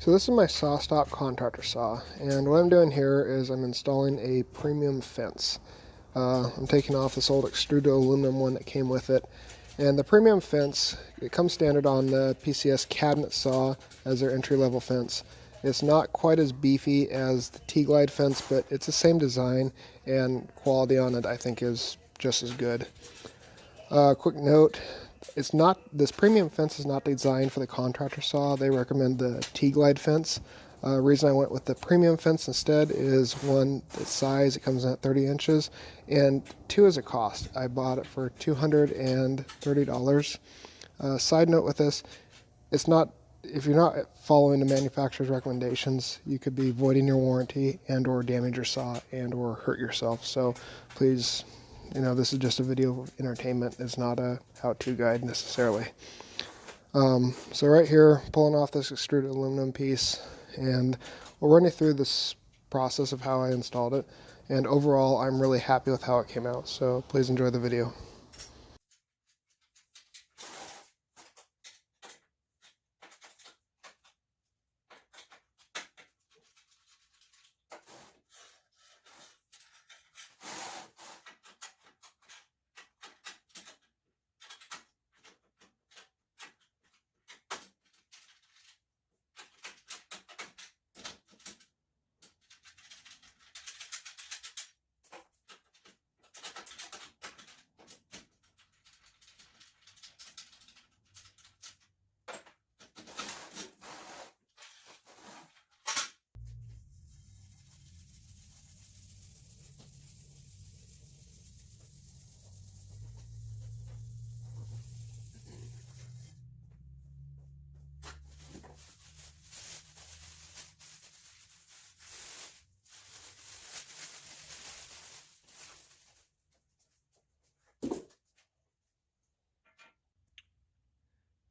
So this is my Sawstop contractor saw, and what I'm doing here is I'm installing a premium fence. I'm taking off this old extruded aluminum one that came with it, and the premium fence, it comes standard on the PCS cabinet saw as their entry-level fence. It's not quite as beefy as the T-Glide fence, but it's the same design, and quality on it I think is just as good. Quick note, this premium fence is not designed for the contractor saw. They recommend the T-Glide fence. Reason I went with the premium fence instead is one, its size, it comes in at 30 inches, and two is a cost. I bought it for $230. Side note with this, it's not, if you're not following the manufacturer's recommendations, you could be voiding your warranty and or damage your saw and or hurt yourself. So please, this is just a video of entertainment. It's not a how-to guide necessarily. So right here, pulling off this extruded aluminum piece, and we'll run you through this process of how I installed it. And overall, I'm really happy with how it came out. So please enjoy the video.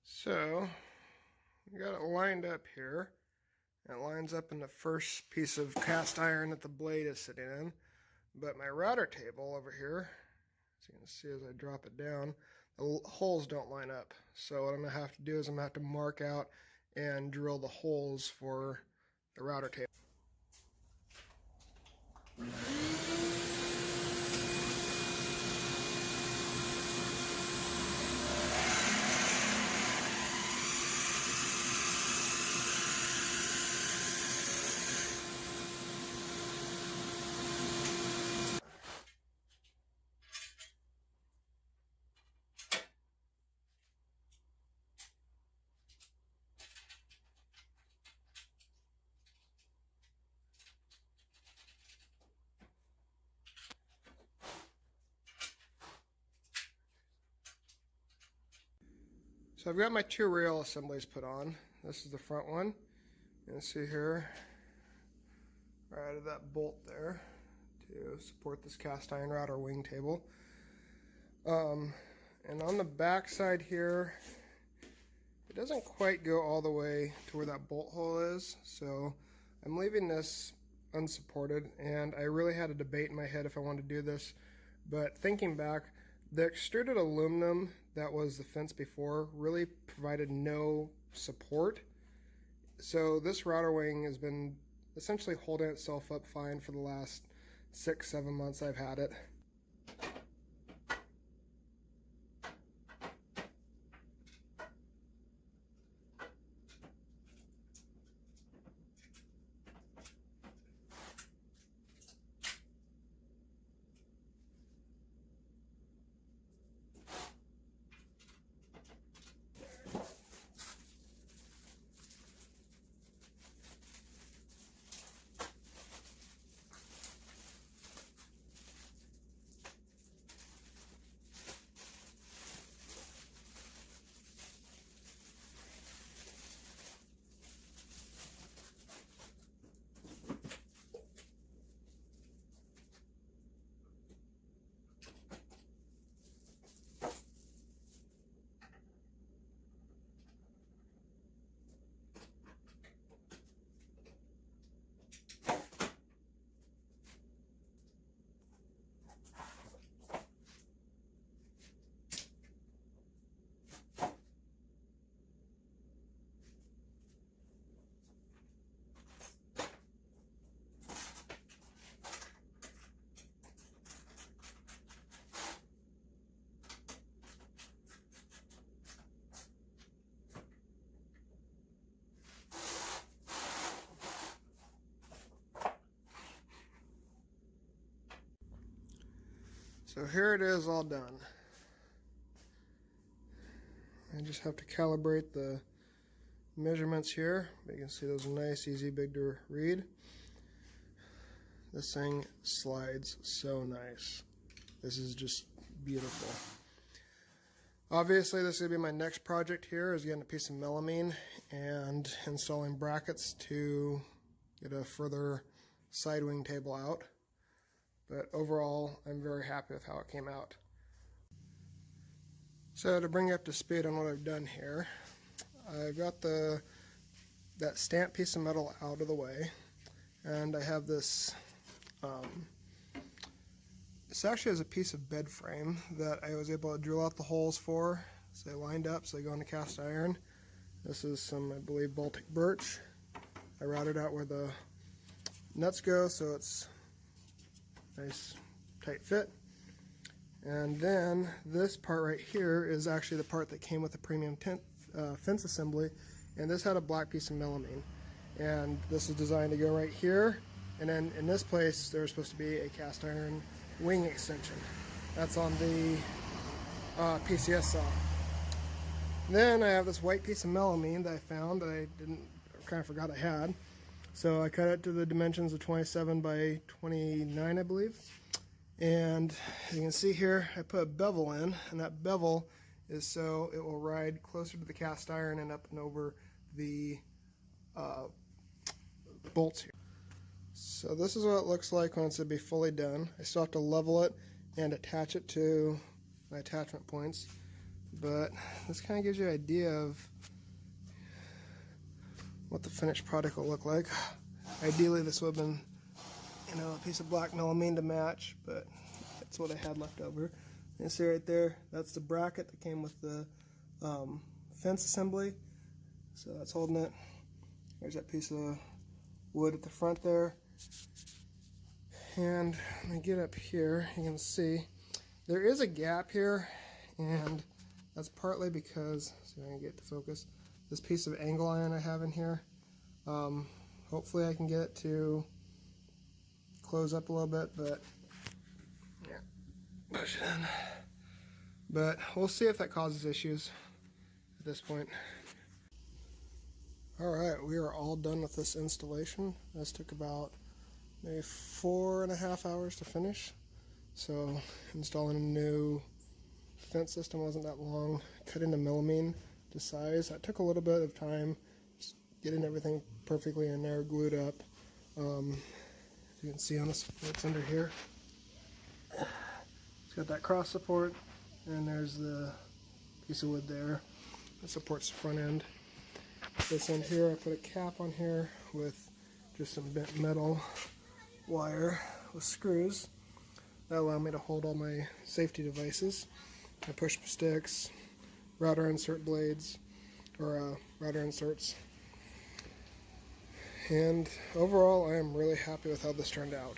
So, we got it lined up here. It lines up in the first piece of cast iron that the blade is sitting in. But my router table over here, as you can see as I drop it down, the holes don't line up. So what I'm going to have to do is I'm going to have to mark out and drill the holes for the router table. So I've got my two rail assemblies put on. This is the front one. You can see here, right out of that bolt there to support this cast iron router wing table. And on the back side here, it doesn't quite go all the way to where that bolt hole is, so I'm leaving this unsupported, and I really had a debate in my head if I wanted to do this, but thinking back, the extruded aluminum that was the fence before really provided no support. So this router wing has been essentially holding itself up fine for the last 6-7 months I've had it. So here it is all done. I just have to calibrate the measurements here. You can see those are nice, easy, big to read. This thing slides so nice. This is just beautiful. Obviously, this is going to be my next project here, is getting a piece of melamine and installing brackets to get a further side wing table out. But overall, I'm very happy with how it came out. So to bring you up to speed on what I've done here, I've got that stamped piece of metal out of the way, and I have this, this actually is a piece of bed frame that I was able to drill out the holes for, so they lined up so they go into cast iron. This is some, I believe, Baltic birch. I routed out where the nuts go so it's nice tight fit. And then this part right here is actually the part that came with the premium fence assembly, and this had a black piece of melamine, and this is designed to go right here, and then in this place there's supposed to be a cast iron wing extension. That's on the PCS saw. Then I have this white piece of melamine that I found that I kind of forgot I had, so I cut it to the dimensions of 27 by 29, I believe. And you can see here I put a bevel in, and that bevel is so it will ride closer to the cast iron and up and over the bolts here. So this is what it looks like once it'll be fully done. I still have to level it and attach it to my attachment points, but this kind of gives you an idea of what the finished product will look like. Ideally this would have been, you know, a piece of black melamine to match, but that's what I had left over. You can see right there, that's the bracket that came with the fence assembly. So that's holding it. There's that piece of wood at the front there. And when I get up here, you can see there is a gap here, and that's partly because, see if I can get to focus, this piece of angle iron I have in here. Hopefully I can get it to close up a little bit, but yeah, push it in. But we'll see if that causes issues at this point. Alright, we are all done with this installation. This took about maybe 4.5 hours to finish. So installing a new fence system wasn't that long. Cut into melamine to size. That took a little bit of time, just getting everything perfectly in there, glued up. You can see on this what's under here. It's got that cross support, and there's the piece of wood there that supports the front end. This end here, I put a cap on here with just some bent metal wire with screws that allow me to hold all my safety devices. My push sticks, router insert blades, or router inserts. And overall, I am really happy with how this turned out.